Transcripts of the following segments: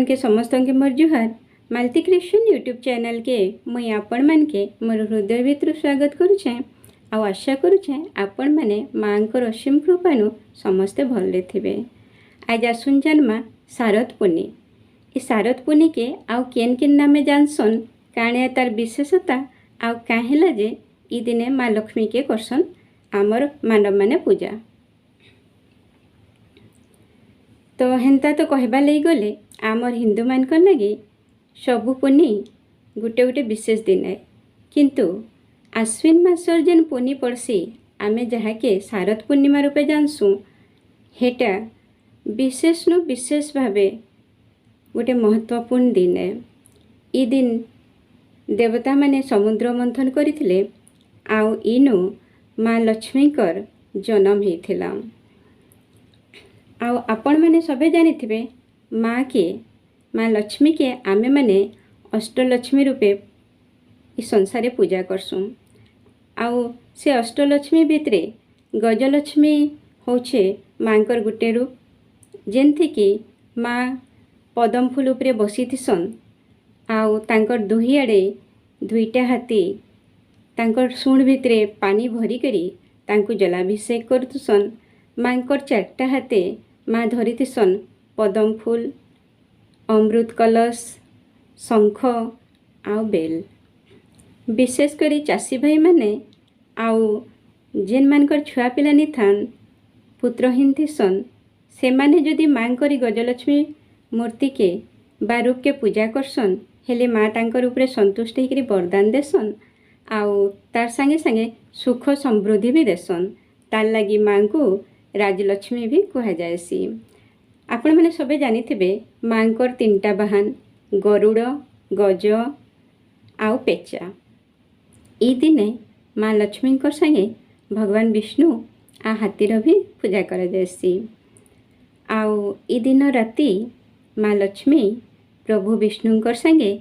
के समस्त के मोर जुहार मालती क्रिएशन यूट्यूब चैनल के मुई आपण मन के मोर हृदय भितर स्वागत करुचे। आ आशा करुचे आपण माने मांकर असीम कृपानु समस्ते भले थिबे। आज आसुन जन्मा शारद पुनी। ई शारद पुनी के आउ केन केन नामे जानसन काणे तार विशेषता आउ काहेला जे ई दिने माँ लक्ष्मी के करसन आमर मानव माने पूजा। तो हेन्ता तो कहबा लई गले आमर हिंदू मानक लगी सबु पुनी गुटे गुटे विशेष दिन है, किंतु आश्विन मासर जेन पुनी पड़सी आमे जहाँके शारद पूर्णिमा रूपे जानसु हेटा विशेष नु विशेष भावे गोटे महत्वपूर्ण दिन है। ई दिन देवता माने समुद्र मंथन करथिले आउ इनु माँ लक्ष्मी कर जन्म हेथिला। आउ आपण माने सबे जानिथिबे माँ के माँ लक्ष्मी के आमे माने अष्टलक्ष्मी रूपे इस संसारे पूजा करसुँ। आउ से अष्टलक्ष्मी भितरे गजलक्ष्मी होछे माँकर गुटे रूप, जेनथि कि माँ पदम फूल उपरे बसीथिसन आउ तांकर दुही आड़े दुईटा हाथी तांकर सूंड भितरे पानी भरी करी तांकु जलाभिषेक करथुसन। माँकर चारटा हाथे माँ धरिथिसन पदम फूल, अमृत कलश, शंख आउ बेल। विशेष करी चाषी भाई माने आउ जेन मानकर छुआ पिला नि थान पुत्रहीन थिसन से माने जदि माँ करी गजलक्ष्मी मूर्ति के बा रूप के पूजा करसन हेले माँ तांकर उपरे संतुष्ट होकर वरदान देसन आउ तार संगे संगे सुख समृद्धि भी देसन। तार लगी माँ को राजलक्ष्मी भी कहा जाएसी। आपण मैंने सबे जानिथिबे माँकर तीनटा बाहन गरुड़, गज आउ पेचा। ई दिने माँ लक्ष्मी संगे भगवान विष्णु आ हाथीर भी पूजा करा जाएसी। आउ ई दिन राति माँ लक्ष्मी प्रभु विष्णुंकर संगे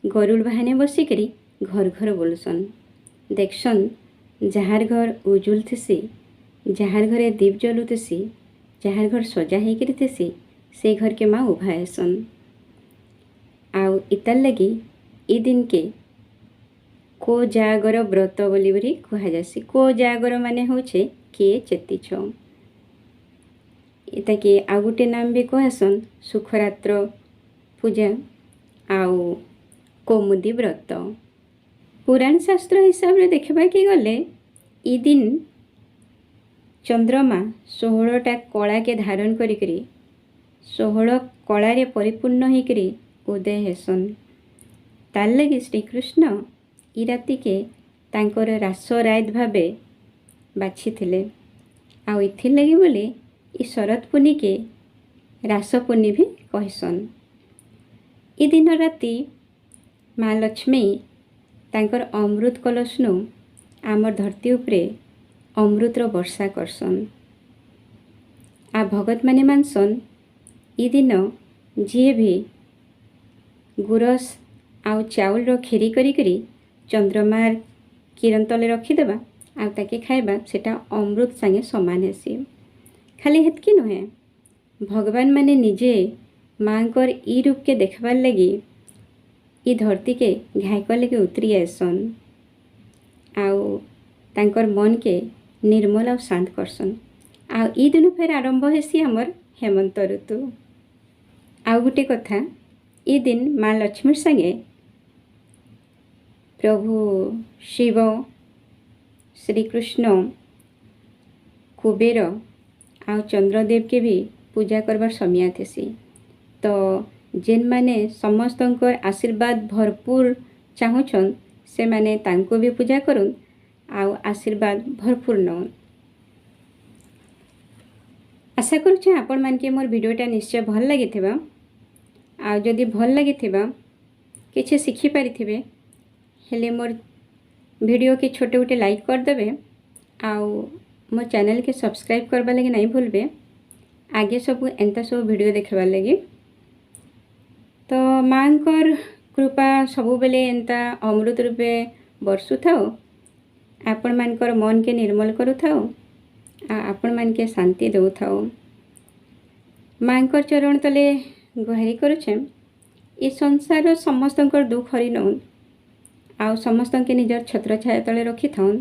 गरुड़ बाहने बसिकरी घर घर बोलसन। देखसन जहार घर उजुल थिसी, जहार घरे दीप जलुथिसी, जहार घर सजा होकर थिसी से घर के माँ उभा हेसन। आउ इतार लगी ई दिन के को जागर व्रत बोली बरी कहा जासी। को जागर माने होचे किए चेतीछ। इता के आउ गोटे नाम भी कहसन सुखरात्र पूजा आउ कौमुदी व्रत। पुराण शास्त्र हिसाब से देखबा के गले ई दिन चंद्रमा 16टा कला के धारण करी 16 कलारे परिपूर्ण होकर उदय हेसन। तार लगी श्रीकृष्ण ई राति के तांकर रास रायत भावे बाछि थिले। आउ इथिर लगी बोले ई शरद पुनी के रास पुनी भी कहसन। ई दिन राति माँ लक्ष्मी तांकर अमृत कलशनु आमर धरती उपरे अमृतर वर्षा करसन। आ भगत माने मानसन ई दिन जी भी गुरस आउ चाउल रो खीरी करी करी चंद्रमार किरण तले रखीदेबा आउ ताके खाइबा सेटा अमृत संगे समान हेसी। खाली हेतकी नुहे, भगवान माने निजे माँकर ई रूप के देखबार लगी ई धरती के घायक लगे उतरी आसन आउ तांकर मन के निर्मल और शांत करसन। आउ ई दिन फेर आरंभ हेसी हमर हेमंत ऋतु। आउ गोटे कथा, ई दिन माँ लक्ष्मी संगे प्रभु शिव, श्रीकृष्ण, कुबेर आउ चंद्रदेव के भी पूजा करबार समय थेसी। तो जेन माने समस्तंकर आशीर्वाद भरपूर चाहूछन से माने तांको भी पूजा करुन आउ आशीर्वाद भरपूर नौन। आशा करुछे आपण मान के मोर वीडियोटा निश्चय भल लगी। आ जदि भल लगी किछि शिखि पारिथिबे हेले मोर वीडियो के छोटे गोटे लाइक कर देबे आउ मोर चैनल के सब्सक्राइब करबा लगी नहीं भूलबे। आगे सब एंता सब वीडियो देखबा लगी। तो माँकर कृपा सबु बेले एंता अमृत रूपे बरसु थाओ, आपण मानकर मन के निर्मल करू थाओ, आपण मान के शांति दो थाओ। माँकर चरण तले गुहारी करुछे ଏ ସଂସାର ସମସ୍ତଙ୍କର ଦୁଃଖ ହରି ନଉନ୍ ଆଉ ସମସ୍ତଙ୍କୁ निजर छत्र छाया तले रखी थाउन।